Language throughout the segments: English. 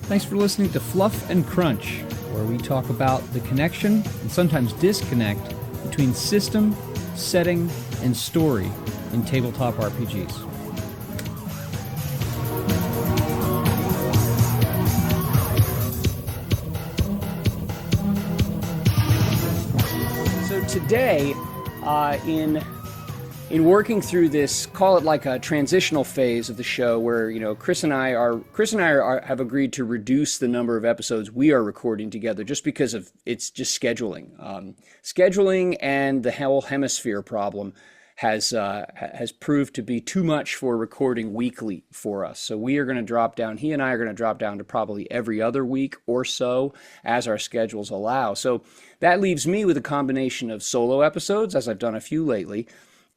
Thanks for listening to Fluff and Crunch, where we talk about the connection and sometimes disconnect between system, setting, and story in tabletop RPGs. So today, in working through this, call it like a transitional phase of the show, where Chris and I have agreed to reduce the number of episodes we are recording together, just because of it's just scheduling and the whole hemisphere problem has proved to be too much for recording weekly for us. So we are going to drop down. He and I are going to drop down to probably every other week or so as our schedules allow. So that leaves me with a combination of solo episodes, as I've done a few lately,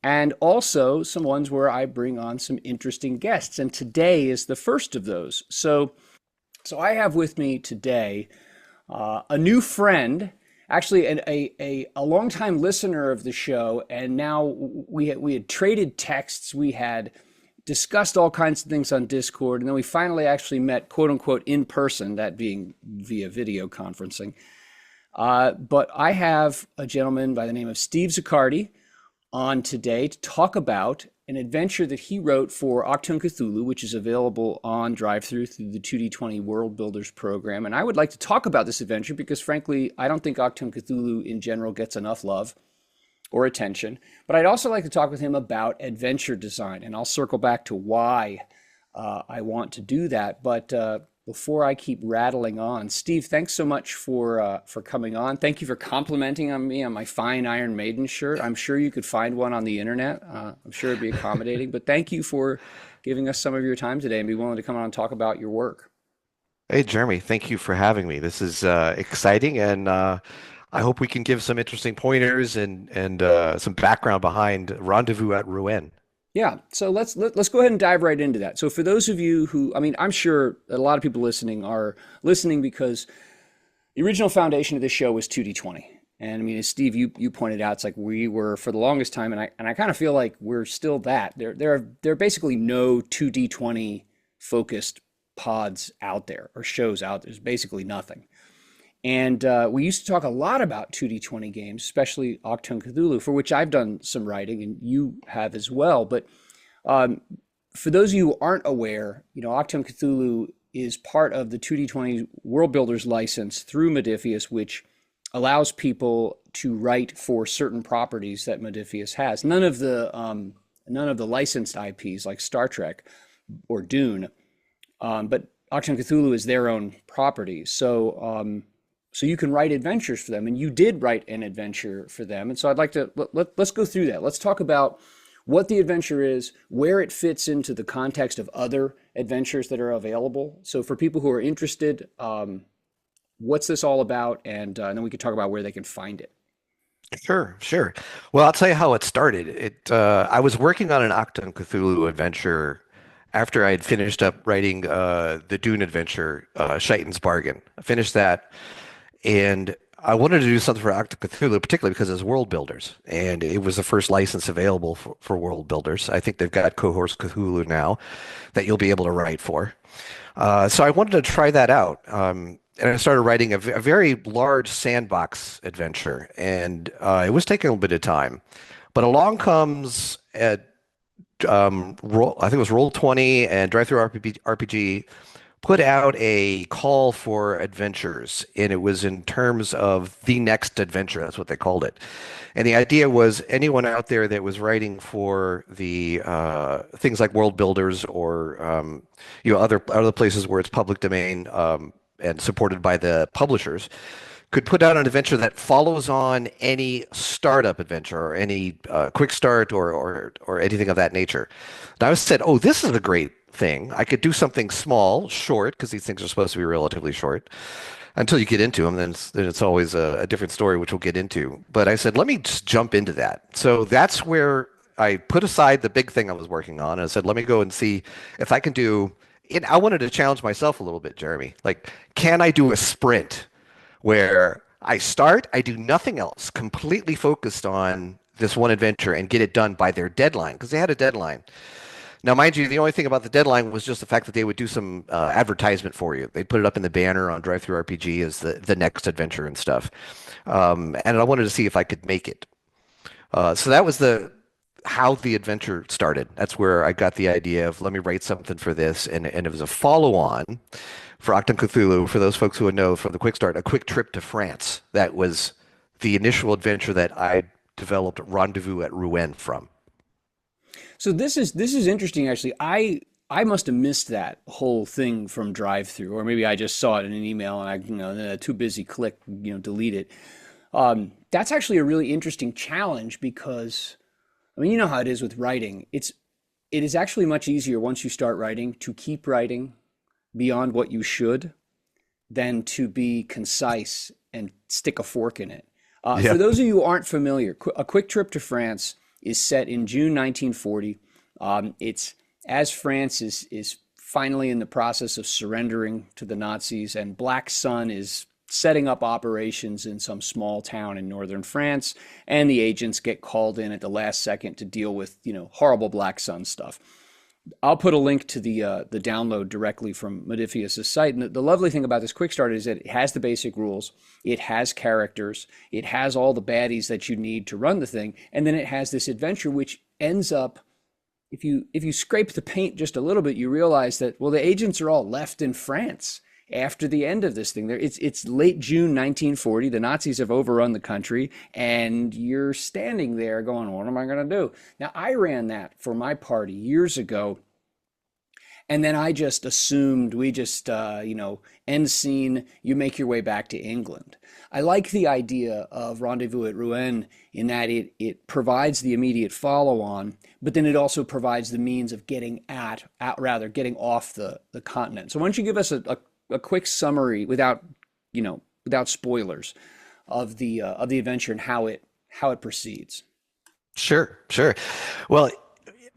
and also some ones where I bring on some interesting guests. And today is the first of those. So I have with me today a new friend, actually a longtime listener of the show. And now we had traded texts. We had discussed all kinds of things on Discord. And then we finally actually met, quote unquote, in person, that being via video conferencing. But I have a gentleman by the name of Steve Zaccardi on today to talk about an adventure that he wrote for Achtung, Cthulhu, which is available on drive-thru through the 2D20 World Builders program. And I would like to talk about this adventure because, frankly, I don't think Achtung, Cthulhu in general gets enough love or attention. But I'd also like to talk with him about adventure design, and I'll circle back to why I want to do that. But before I keep rattling on, Steve, thanks so much for coming on. Thank you for complimenting on me on my fine Iron Maiden shirt. I'm sure you could find one on the internet. I'm sure it'd be accommodating. But thank you for giving us some of your time today and be willing to come on and talk about your work. Hey, Jeremy, thank you for having me. This is exciting, and I hope we can give some interesting pointers and some background behind Rendezvous at Rouen. Yeah, so let's go ahead and dive right into that. So for those of you who, I'm sure a lot of people listening are listening because the original foundation of this show was 2D20. And as Steve, you pointed out, it's like we were for the longest time, and I kind of feel like we're still that. There are basically no 2D20 focused pods out there or shows out there. There's basically nothing. And we used to talk a lot about 2D20 games, especially Achtung Cthulhu, for which I've done some writing, and you have as well. But for those of you who aren't aware, Achtung Cthulhu is part of the 2D20 World Builders license through Modiphius, which allows people to write for certain properties that Modiphius has. None of the licensed IPs like Star Trek or Dune, but Achtung Cthulhu is their own property. So you can write adventures for them, and you did write an adventure for them. And so I'd like to, let's go through that. Let's talk about what the adventure is, where it fits into the context of other adventures that are available. So for people who are interested, what's this all about? And then we could talk about where they can find it. Sure. Well, I'll tell you how it started. I was working on an Achtung Cthulhu adventure after I had finished up writing the Dune adventure, Shaitan's Bargain. I finished that. And I wanted to do something for Achtung Cthulhu, particularly because it's World Builders, and it was the first license available for World Builders. I think they've got Cohorts Cthulhu now that you'll be able to write for. So I wanted to try that out, and I started writing a very large sandbox adventure, and it was taking a little bit of time. But along comes I think it was Roll20 and Drive-Thru RPG put out a call for adventures, and it was in terms of the next adventure. That's what they called it. And the idea was anyone out there that was writing for the things like World Builders or other places where it's public domain and supported by the publishers could put out an adventure that follows on any startup adventure or any quick start or anything of that nature. And I said, oh, this is a great thing. I could do something small, short, because these things are supposed to be relatively short. Until you get into them, then it's always a different story, which we'll get into. But I said, let me just jump into that. So that's where I put aside the big thing I was working on, and I said, let me go and see if I can do it. I wanted to challenge myself a little bit, Jeremy. Like, can I do a sprint where I do nothing else, completely focused on this one adventure and get it done by their deadline? Because they had a deadline. Now, mind you, the only thing about the deadline was just the fact that they would do some advertisement for you. They'd put it up in the banner on Drive Through RPG as the next adventure and stuff. And I wanted to see if I could make it. So that was the how the adventure started. That's where I got the idea of let me write something for this, and it was a follow-on for Achtung Cthulhu. For those folks who would know from the Quick Start, a quick trip to France. That was the initial adventure that I developed Rendezvous at Rouen from. So this is interesting actually. I must have missed that whole thing from drive through, or maybe I just saw it in an email and I, too busy click, delete it. That's actually a really interesting challenge because, I mean, you know how it is with writing. It is actually much easier once you start writing to keep writing beyond what you should than to be concise and stick a fork in it. For Yep. those of you who aren't familiar, A Quick Trip to France is set in June 1940. It's as France is finally in the process of surrendering to the Nazis, and Black Sun is setting up operations in some small town in northern France, and the agents get called in at the last second to deal with, horrible Black Sun stuff. I'll put a link to the download directly from Modifius' site. And the lovely thing about this quick start is that it has the basic rules, it has characters, it has all the baddies that you need to run the thing, and then it has this adventure which ends up, if you scrape the paint just a little bit, you realize that, well, the agents are all left in France after the end of this thing. It's late June 1940. The Nazis have overrun the country, and you're standing there going, "What am I going to do?" Now, I ran that for my party years ago, and then I just assumed we just, end scene, you make your way back to England. I like the idea of Rendezvous at Rouen in that it provides the immediate follow on, but then it also provides the means of getting off the continent. So why don't you give us a quick summary without spoilers of the adventure and how it proceeds. Sure, sure. Well,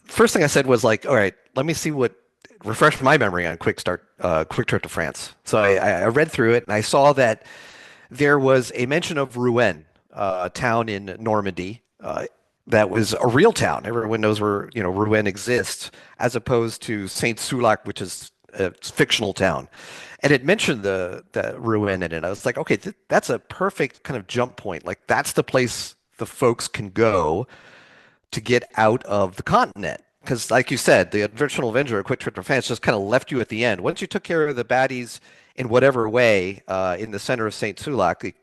first thing I said was like, all right, let me see what refresh my memory on Quick Trip to France. So I read through it and I saw that there was a mention of Rouen, a town in Normandy, that was a real town. Everyone knows where, Rouen exists, as opposed to Saint Sulac, which is a fictional town. And it mentioned the Rouen in it. I was like, okay, that's a perfect kind of jump point. Like that's the place the folks can go to get out of the continent. Because, like you said, the original Avenger, A Quick Trip to France, just kind of left you at the end. Once you took care of the baddies in whatever way in the center of St. Sulac,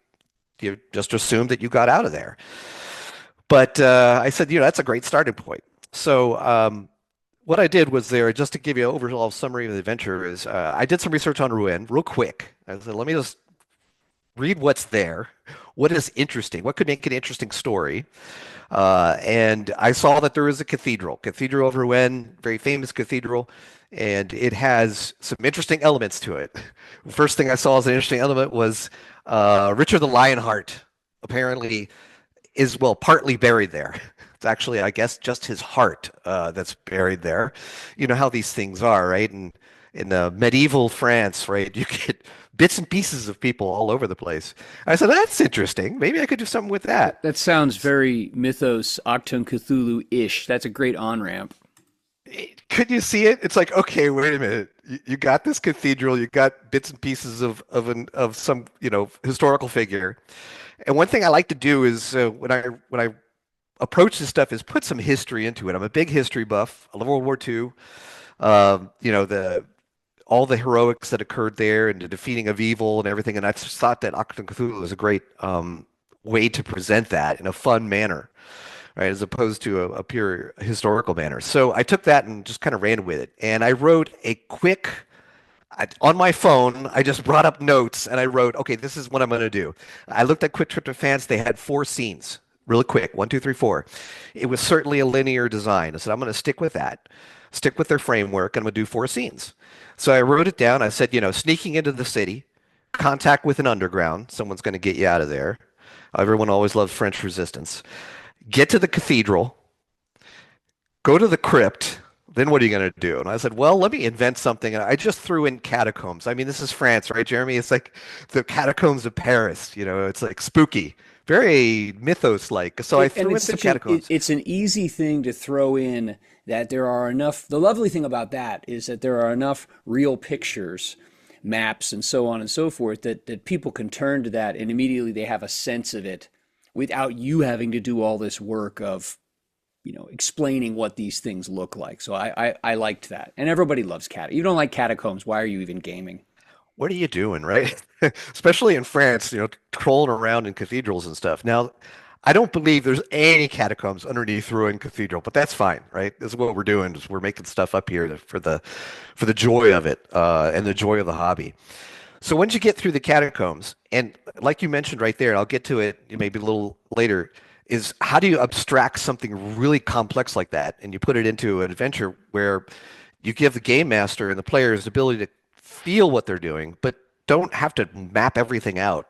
you just assumed that you got out of there. But I said, that's a great starting point. So what I did was there, just to give you an overall summary of the adventure, is I did some research on Rouen real quick. I said, let me just read what's there. What is interesting? What could make an interesting story? And I saw that there is a Cathedral of Rouen, very famous cathedral, and it has some interesting elements to it. First thing I saw as an interesting element was Richard the Lionheart apparently is, well, partly buried there. It's actually, I guess, just his heart that's buried there. You know how these things are, right? And in medieval France, right, you get bits and pieces of people all over the place. I said, that's interesting. Maybe I could do something with that. That sounds very Mythos, Achtung Cthulhu-ish. That's a great on-ramp. Could you see it? It's like, okay, wait a minute. You got this cathedral, you got bits and pieces of some, historical figure. And one thing I like to do is when I approach this stuff is put some history into it. I'm a big history buff. I love World War II. The all the heroics that occurred there and the defeating of evil and everything. And I just thought that Achtung Cthulhu was a great way to present that in a fun manner, right, as opposed to a pure historical manner. So I took that and just kind of ran with it. And I wrote on my phone, I just brought up notes and I wrote, okay, this is what I'm going to do. I looked at Quick Trip to France. They had 4 scenes, really quick, 1, 2, 3, 4. It was certainly a linear design. I said, I'm going to stick with that, stick with their framework, and I'm going to do 4 scenes. So I wrote it down. I said, sneaking into the city, contact with an underground. Someone's going to get you out of there. Everyone always loves French resistance. Get to the cathedral, go to the crypt. Then what are you going to do? And I said, well, let me invent something. And I just threw in catacombs. I mean, this is France, right, Jeremy? It's like the catacombs of Paris. It's like spooky. very mythos-like. So I And threw in it's some such a catacombs. it's an easy thing to throw in that there are enough. The lovely thing about that is that there are enough real pictures, maps, and so on and so forth that people can turn to that and immediately they have a sense of it without you having to do all this work of explaining what these things look like. So I liked that, and everybody loves cat. You don't like catacombs? Why are you even gaming? What are you doing, right? Especially in France, trolling around in cathedrals and stuff. Now, I don't believe there's any catacombs underneath Rouen Cathedral, but that's fine, right? This is what we're doing, is we're making stuff up here for the joy of it, and the joy of the hobby. So once you get through the catacombs, and like you mentioned right there, and I'll get to it maybe a little later, is how do you abstract something really complex like that and you put it into an adventure where you give the game master and the players the ability to feel what they're doing, but don't have to map everything out.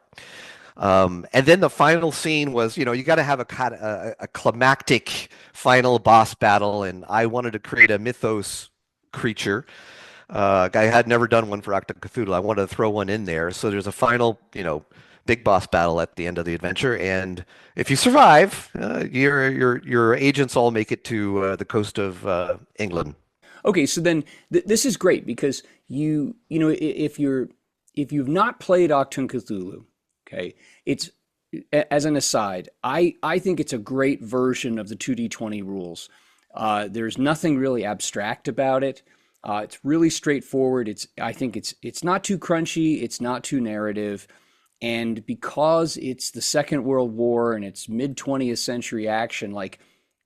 And then the final scene was, you got to have a climactic final boss battle, and I wanted to create a mythos creature. I had never done one for Achtung Cthulhu. I wanted to throw one in there. So there's a final, big boss battle at the end of the adventure, and if you survive, your agents all make it to the coast of England. Okay, so then this is great because if you've not played Achtung Cthulhu, okay, it's as an aside, I think it's a great version of the 2D20 rules. There's nothing really abstract about it. It's really straightforward. I think it's not too crunchy. It's not too narrative. And because it's the Second World War and it's mid 20th century action, like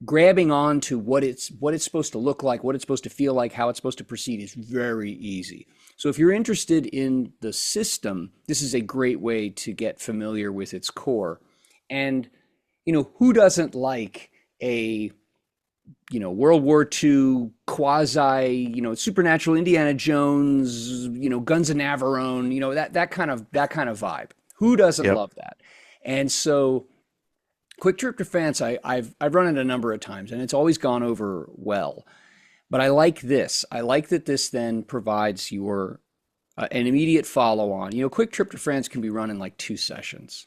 grabbing on to what it's supposed to look like, what it's supposed to feel like, how it's supposed to proceed is very easy. So if you're interested in the system, this is a great way to get familiar with its core. And who doesn't like a World War II quasi, supernatural Indiana Jones, Guns of Navarone, that kind of vibe. Who doesn't Yep. love that? And so, Quick Trip to France, I've run it a number of times, and it's always gone over well. But I like this. I like that this then provides your an immediate follow on. Quick Trip to France can be run in like 2 sessions.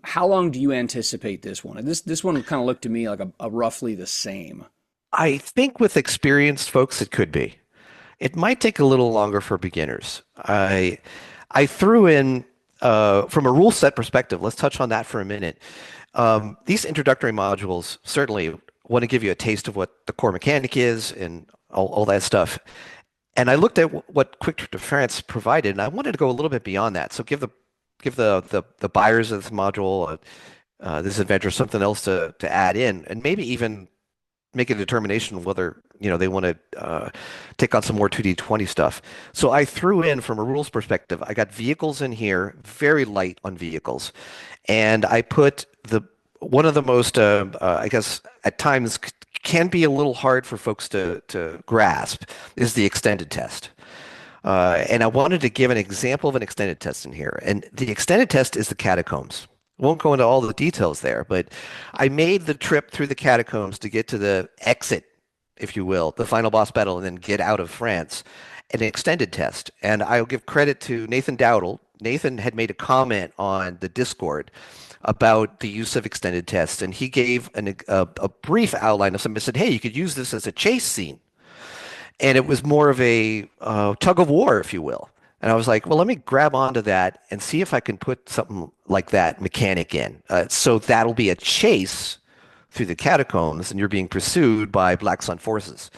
How long do you anticipate this one? This one kind of looked to me like a roughly the same. I think with experienced folks, it could be. It might take a little longer for beginners. I threw in from a rule set perspective. Let's touch on that for a minute. These introductory modules certainly want to give you a taste of what the core mechanic is and all that stuff. And I looked at what Quick Trip to France provided, and I wanted to go a little bit beyond that. So give the buyers of this module, this adventure, something else to add in, and maybe even make a determination of whether they want to take on some more 2D20 stuff. So I threw in, from a rules perspective, I got vehicles in here, very light on vehicles, and I put the one of the most, I guess, at times can be a little hard for folks to grasp is the extended test. And I wanted to give an example of an extended test in here. And the extended test is the catacombs. Won't go into all the details there, but I made the trip through the catacombs to get to the exit, if you will, the final boss battle, and then get out of France, an extended test. And I'll give credit to Nathan Dowdle. Nathan had made a comment on the Discord about the use of extended tests, and he gave a brief outline of something. He said, hey, you could use this as a chase scene. And it was more of a tug of war, if you will. And I was like, well, let me grab onto that and see if I can put something like that mechanic in. So that'll be a chase through the catacombs, and you're being pursued by Black Sun forces.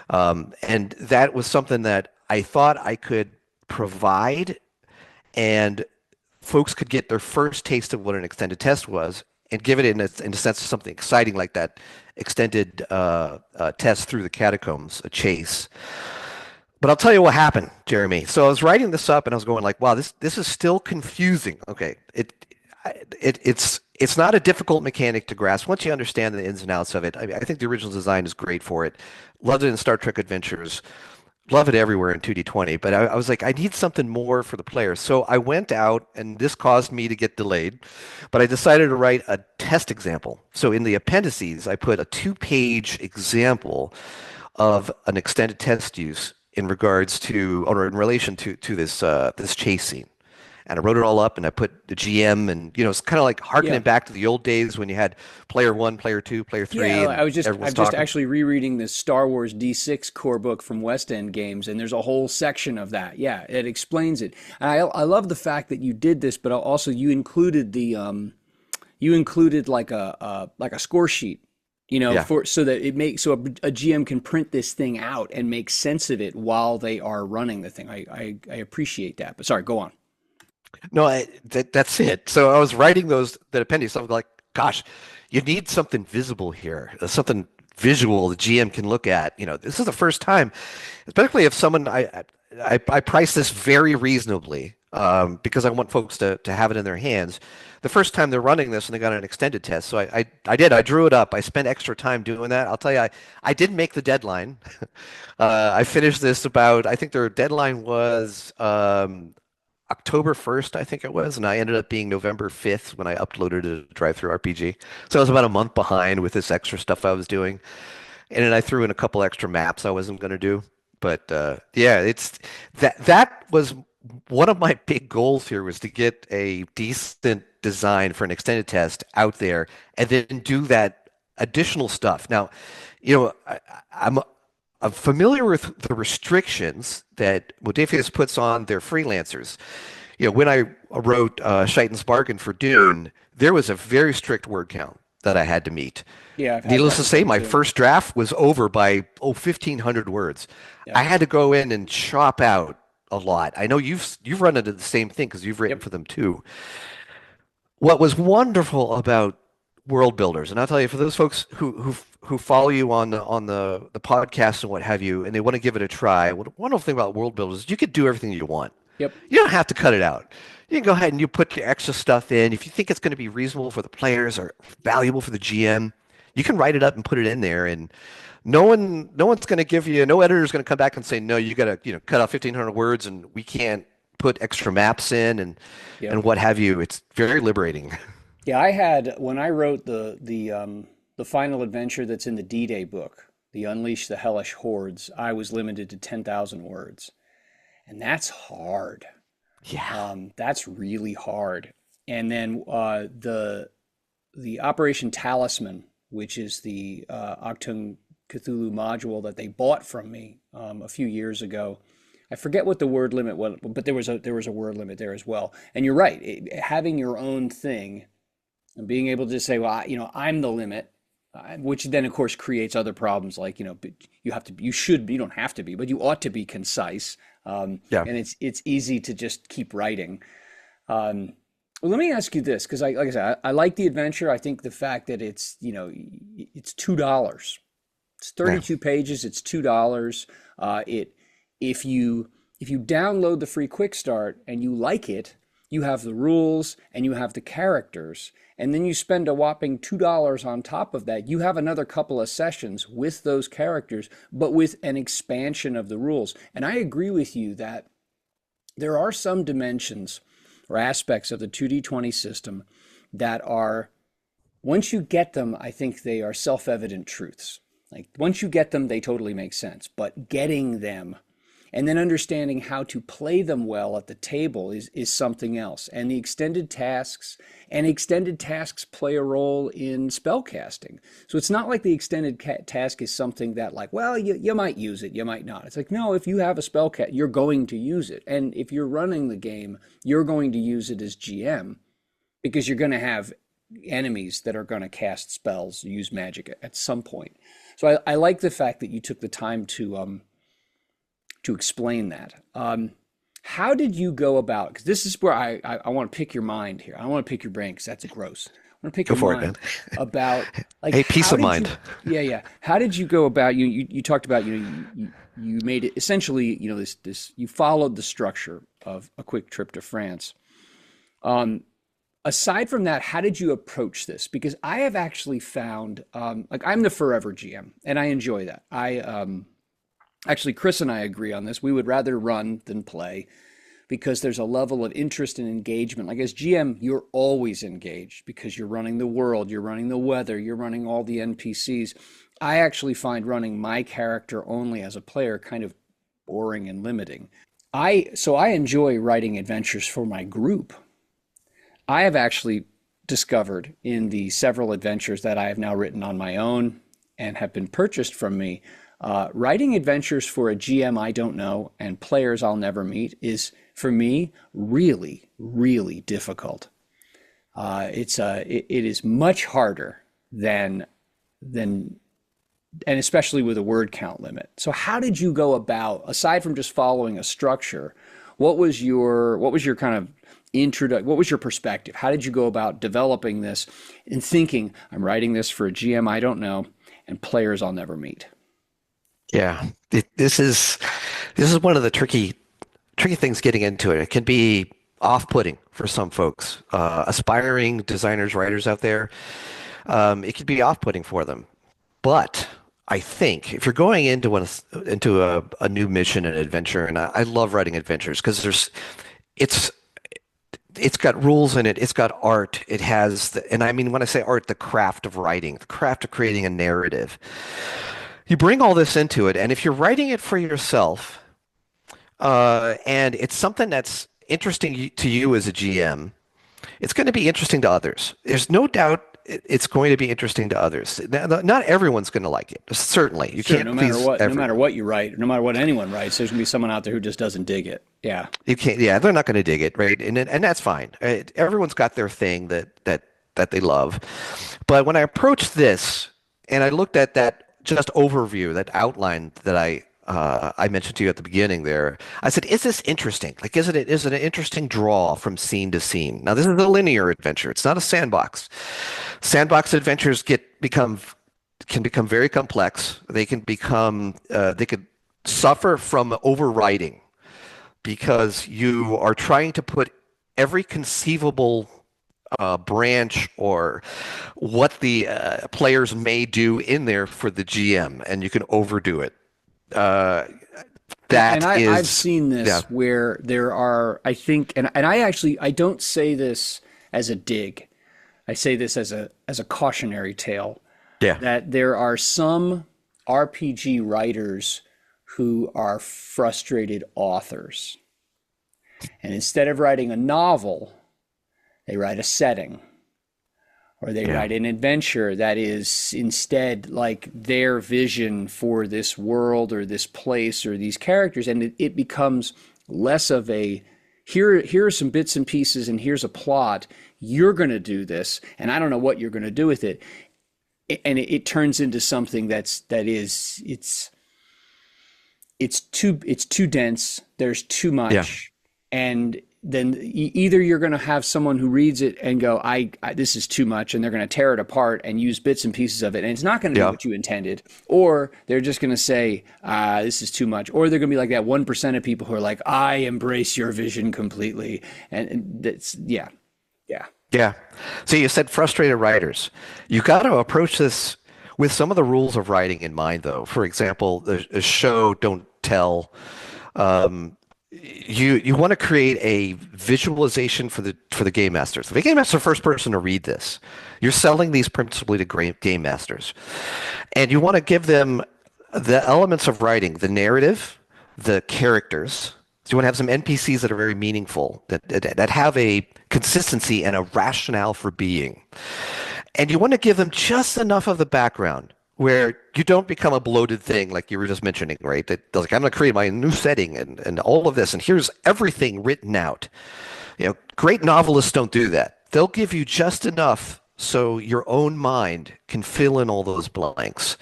And that was something that I thought I could provide, and folks could get their first taste of what an extended test was and give it in a sense of something exciting like that extended test through the catacombs, a chase. But I'll tell you what happened, Jeremy. So I was writing this up and I was going like, wow, this is still confusing. Okay, it's not a difficult mechanic to grasp once you understand the ins and outs of it. I think the original design is great for it. Loved it in Star Trek Adventures. Love it everywhere in 2D20. But I was like, I need something more for the players. So I went out, and this caused me to get delayed. But I decided to write a test example. So in the appendices, I put a 2-page example of an extended test use in regards to, or in relation to this chase scene. and I wrote it all up and I put the GM and it's kind of like harkening Yeah. back to the old days when you had player one, player two, player Yeah, three, and everyone's I'm just talking. actually rereading the Star Wars D6 core book from West End Games, and there's a whole section of that. Yeah, it explains it. And I love the fact that you did this, but also you included you included like a score sheet, Yeah. for so that it makes so a GM can print this thing out and make sense of it while they are running the thing. I appreciate that. But sorry, go on. No, that's it. So I was writing that appendix. I was like, gosh, you need something visible here, something visual the GM can look at. This is the first time, especially if someone I price this very reasonably because I want folks to have it in their hands. The first time they're running this and they got an extended test. So I drew it up. I spent extra time doing that. I'll tell you, I didn't make the deadline. I finished this I think their deadline was October 1st, I think it was, and I ended up being November 5th when I uploaded it to Drive Through RPG. So I was about a month behind with this extra stuff I was doing. And then I threw in a couple extra maps I wasn't going to do. But yeah, it's that was one of my big goals here was to get a decent design for an extended test out there and then do that additional stuff. Now, I'm familiar with the restrictions that Modiphius puts on their freelancers. When I wrote Shaitan's Bargain for Dune, there was a very strict word count that I had to meet. Yeah, I've had Needless that to with say, me my too. first draft was over by 1,500 words. Yeah. I had to go in and chop out a lot. I know you've run into the same thing because you've written Yep. for them too. What was wonderful about world builders, and I'll tell you, for those folks who follow you on the podcast and what have you, and they want to give it a try, what a wonderful thing about world builders is you could do everything you want. Yep. You don't have to cut it out. You can go ahead and you put your extra stuff in. If you think it's going to be reasonable for the players or valuable for the GM, you can write it up and put it in there. And no one's going to no editor's going to come back and say, no, you got to, cut out 1,500 words and we can't put extra maps in and Yep. what have you. It's very liberating. Yeah, I had when I wrote the final adventure that's in the D-Day book, the Unleash the Hellish Hordes, I was limited to 10,000 words. And that's hard. Yeah. That's really hard. And then the Operation Talisman, which is the Achtung Cthulhu module that they bought from me a few years ago. I forget what the word limit was, but there was a word limit there as well. And you're right, having your own thing and being able to just say, well, I'm the limit, which then of course creates other problems like, you don't have to be, but you ought to be concise. Yeah. And it's easy to just keep writing. Well, let me ask you this, because like I said, I like the adventure. I think the fact that it's $2. It's Yeah. 32 pages. It's $2. It if you download the free quick start and you like it, you have the rules and you have the characters, and then you spend a whopping $2 on top of that. You have another couple of sessions with those characters, but with an expansion of the rules. And I agree with you that there are some dimensions or aspects of the 2D20 system that are, once you get them, I think they are self-evident truths. Like once you get them, they totally make sense. But getting them and then understanding how to play them well at the table is something else. And the extended tasks play a role in spellcasting. So it's not like the extended task is something that like, well, you might use it, you might not. It's like, no, if you have a spell cast, you're going to use it. And if you're running the game, you're going to use it as GM because you're going to have enemies that are going to cast spells, use magic at some point. So I like the fact that you took the time to explain that. How did you go about? Because this is where I want to pick your mind here. I don't want to pick your brain because that's gross. I want to pick Go your for it, man. mind about like Hey, peace how of did you? mind. Yeah, yeah. How did you go about? You talked about you made it essentially this you followed the structure of a quick trip to France. Aside from that, how did you approach this? Because I have actually found like I'm the forever GM and I enjoy that. Actually, Chris and I agree on this. We would rather run than play because there's a level of interest and engagement. Like as GM, you're always engaged because you're running the world, you're running the weather, you're running all the NPCs. I actually find running my character only as a player kind of boring and limiting. I enjoy writing adventures for my group. I have actually discovered in the several adventures that I have now written on my own and have been purchased from me, writing adventures for a GM I don't know and players I'll never meet is, for me, really, really difficult. It is much harder than and especially with a word count limit. So how did you go about, aside from just following a structure, what was your kind of what was your perspective? How did you go about developing this and thinking, I'm writing this for a GM I don't know and players I'll never meet? Yeah, this is one of the tricky things getting into it. It can be off-putting for some folks, aspiring designers, writers out there. It can be off-putting for them. But I think if you're going into a new mission and adventure, and I love writing adventures because it's it's got rules in it, it's got art, it has and I mean when I say art, the craft of writing, the craft of creating a narrative. You bring all this into it, and if you're writing it for yourself, and it's something that's interesting to you as a GM, it's going to be interesting to others. There's no doubt it's going to be interesting to others. Not everyone's going to like it. Certainly, you Sure, can't please no everyone. matter what you write, no matter what anyone writes, there's gonna be someone out there who just doesn't dig it. Yeah. You can't. Yeah, they're not going to dig it, right? And that's fine. Everyone's got their thing that they love. But when I approached this, and I looked at that just overview, that outline that I mentioned to you at the beginning there, I said, is this interesting? Like, is it an interesting draw from scene to scene? Now, this is a linear adventure. It's not a sandbox. Sandbox adventures can become very complex. They could suffer from overwriting because you are trying to put every conceivable branch or what the players may do in there for the GM, and you can overdo it. Uh, And that I've is, seen yeah, this where there are, I think, and I don't say this as a dig. I say this as a cautionary tale yeah, that there are some RPG writers who are frustrated authors. And instead of writing a novel, they write a setting or they yeah, write an adventure that is instead like their vision for this world or this place or these characters. And it becomes less of a here are some bits and pieces and here's a plot. You're going to do this, and I don't know what you're going to do with it. And it turns into something it's too dense. There's too yeah, much, and then either you're going to have someone who reads it and go, this is too much, and they're going to tear it apart and use bits and pieces of it, and it's not going to be yeah. what you intended, or they're just going to say, this is too much, or they're going to be like that 1% of people who are like, I embrace your vision completely, and that's yeah. Yeah. So you said frustrated writers. You got to approach this with some of the rules of writing in mind, though. For example, the show don't tell. Um, you want to create a visualization for the game masters. The game master is the first person to read this. You're selling these principally to game masters, and you want to give them the elements of writing, the narrative, the characters. So you want to have some NPCs that are very meaningful, that have a consistency and a rationale for being. And you want to give them just enough of the background where you don't become a bloated thing like you were just mentioning, right? That like I'm going to create my new setting and all of this, and here's everything written out. Great novelists don't do that. They'll give you just enough so your own mind can fill in all those blanks.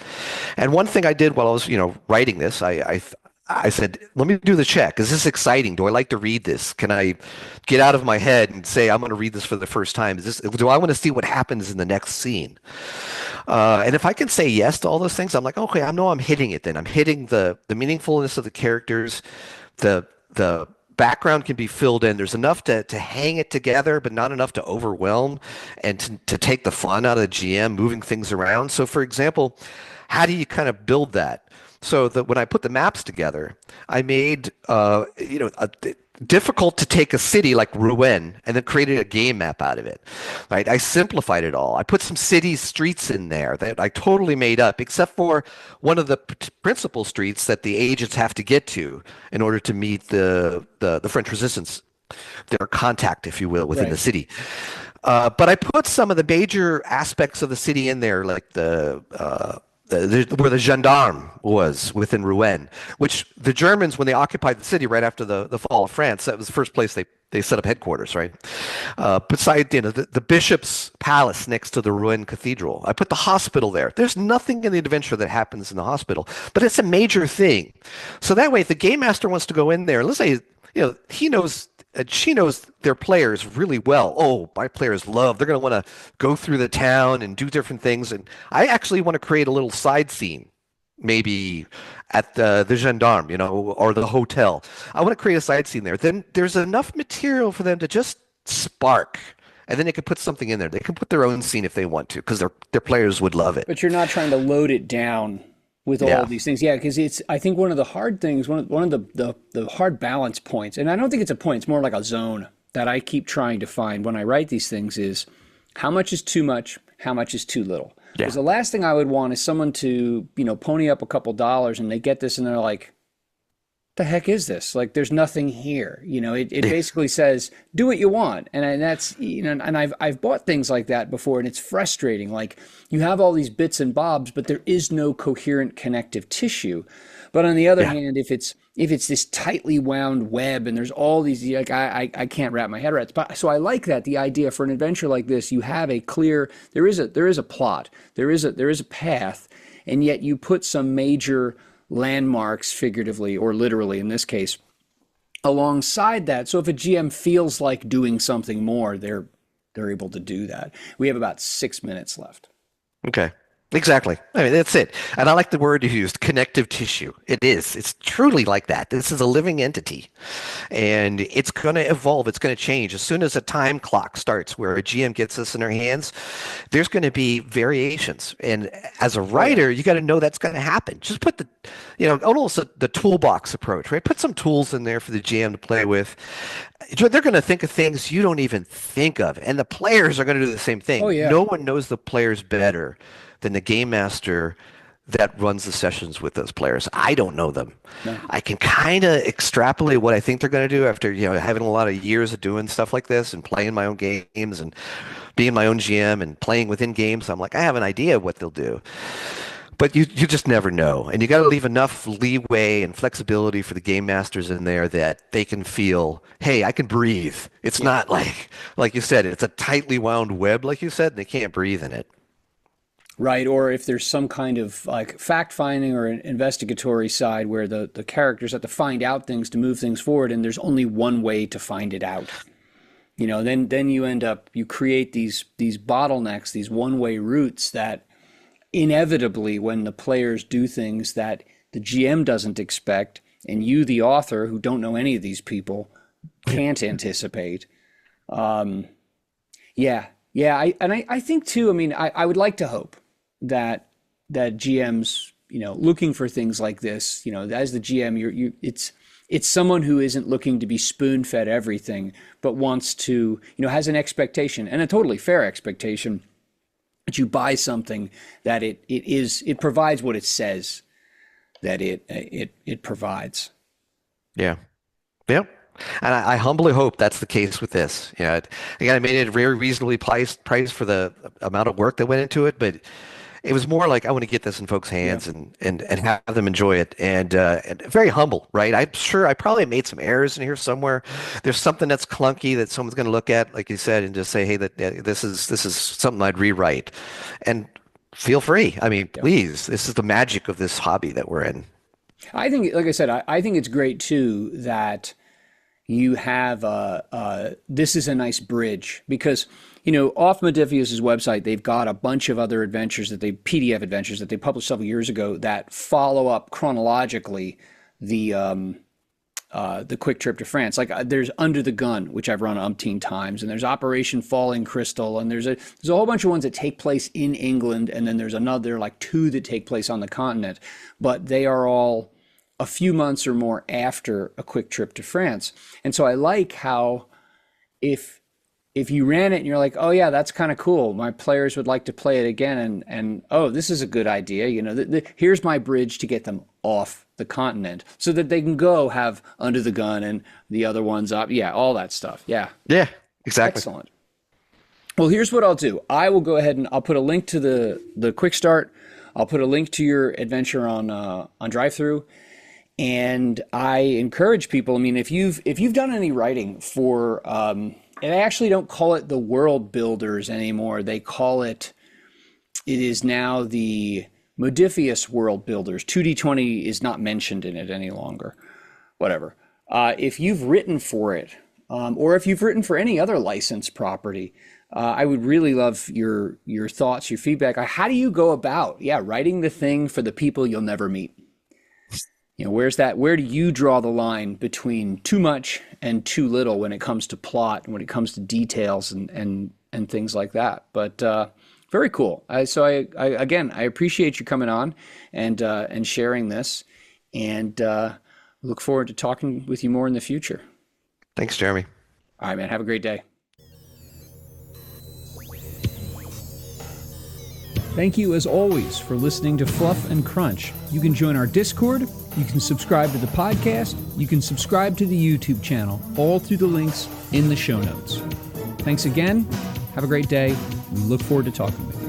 And one thing I did while I was, writing this, I said, let me do the check. Is this exciting? Do I like to read this? Can I get out of my head and say, I'm going to read this for the first time? Do I want to see what happens in the next scene? And if I can say yes to all those things, I'm like, okay, I know I'm hitting it then. I'm hitting the meaningfulness of the characters. The background can be filled in. There's enough to hang it together, but not enough to overwhelm and to take the fun out of the GM, moving things around. So for example, how do you kind of build that? So that when I put the maps together, I made difficult to take a city like Rouen and then created a game map out of it. Right? I simplified it all. I put some city streets in there that I totally made up, except for one of the principal streets that the agents have to get to in order to meet the French resistance, their contact, if you will, within the Right. city. But I put some of the major aspects of the city in there, like where the gendarme was within Rouen, which the Germans, when they occupied the city right after the fall of France, that was the first place they set up headquarters, right? Beside, the bishop's palace next to the Rouen Cathedral. I put the hospital there. There's nothing in the adventure that happens in the hospital, but it's a major thing. So that way, if the game master wants to go in there, let's say, he knows she knows their players really well. Oh, my players they're going to want to go through the town and do different things. And I actually want to create a little side scene, maybe at the gendarme, or the hotel. I want to create a side scene there. Then there's enough material for them to just spark. And then they can put something in there. They can put their own scene if they want to, because their players would love it. But you're not trying to load it down with all Yeah. of these things. Yeah, because I think one of the hard things, one of the hard balance points, and I don't think it's a point, it's more like a zone that I keep trying to find when I write these things is how much is too much, how much is too little. Yeah. Because the last thing I would want is someone to, pony up a couple dollars and they get this and they're like, the heck is this? Like, there's nothing here. It basically says, do what you want. And that's, and I've bought things like that before, and it's frustrating. Like, you have all these bits and bobs, but there is no coherent connective tissue. But on the other hand, if it's this tightly wound web and there's all these, like, I can't wrap my head around it. So I like that, the idea for an adventure like this, you have a clear, there is a plot, there is a path, and yet you put some major landmarks, figuratively or literally in this case, alongside that. So if a GM feels like doing something more, they're able to do that. We have about 6 minutes left. Okay. Exactly. I mean, that's it. And I like the word you used, connective tissue. It is. It's truly like that. This is a living entity. And it's going to evolve. It's going to change. As soon as a time clock starts where a GM gets this in their hands, there's going to be variations. And as a writer, you got to know that's going to happen. Just put almost the toolbox approach, right? Put some tools in there for the GM to play with. They're going to think of things you don't even think of. And the players are going to do the same thing. Oh, yeah. No one knows the players better than the game master that runs the sessions with those players. I don't know them. No. I can kind of extrapolate what I think they're going to do after having a lot of years of doing stuff like this and playing my own games and being my own GM and playing within games. I'm like, I have an idea of what they'll do. But you just never know. And you got to leave enough leeway and flexibility for the game masters in there that they can feel, hey, I can breathe. It's not like you said, it's a tightly wound web, like you said, and they can't breathe in it. Right, or if there's some kind of like fact-finding or an investigatory side where the characters have to find out things to move things forward, and there's only one way to find it out. Then you create these bottlenecks, these one-way routes that inevitably, when the players do things that the GM doesn't expect, and you, the author, who don't know any of these people, can't anticipate. I think too. I mean, I would like to hope that GMs, looking for things like this, as the GM, it's someone who isn't looking to be spoon-fed everything, but wants to, has an expectation, and a totally fair expectation, that you buy something that it provides what it says that it provides. Yeah. Yep. And I humbly hope that's the case with this. Again, I made it very reasonably priced for the amount of work that went into it, but it was more like I want to get this in folks' hands and have them enjoy it, and very humble, right? I'm sure I probably made some errors in here somewhere. There's something that's clunky that someone's going to look at, like you said, and just say, hey, this is something I'd rewrite, and feel free. I mean, please, this is the magic of this hobby that we're in. I think, like I said, I think it's great too that you have this is a nice bridge, because off Modiphius's website they've got a bunch of other adventures PDF adventures that they published several years ago that follow up chronologically the quick trip to France. Like there's Under the Gun, which I've run umpteen times, and there's Operation Falling Crystal, and there's a whole bunch of ones that take place in England, and then there's another like two that take place on the continent, but they are all a few months or more after a quick trip to France. And so I like how if you ran it and you're like, oh yeah, that's kind of cool, my players would like to play it again, and oh, this is a good idea, here's my bridge to get them off the continent so that they can go have Under the Gun and the other ones up. Yeah, all that stuff. Yeah. Yeah, exactly. Excellent. Well, here's what I'll do. I will go ahead and I'll put a link to the quick start. I'll put a link to your adventure on Drive-Thru. And I encourage people, I mean, if you've done any writing for and they actually don't call it the World Builders anymore. They call it is now the Modifius World Builders. 2D20 is not mentioned in it any longer. Whatever. If you've written for it, or if you've written for any other licensed property, I would really love your thoughts, your feedback. How do you go about, writing the thing for the people you'll never meet? Where do you draw the line between too much and too little when it comes to plot and when it comes to details and things like that? But very cool. So I appreciate you coming on and sharing this, and look forward to talking with you more in the future. Thanks, Jeremy. All right, man. Have a great day. Thank you, as always, for listening to Fluff and Crunch. You can join our Discord, you can subscribe to the podcast, you can subscribe to the YouTube channel, all through the links in the show notes. Thanks again. Have a great day. We look forward to talking with you.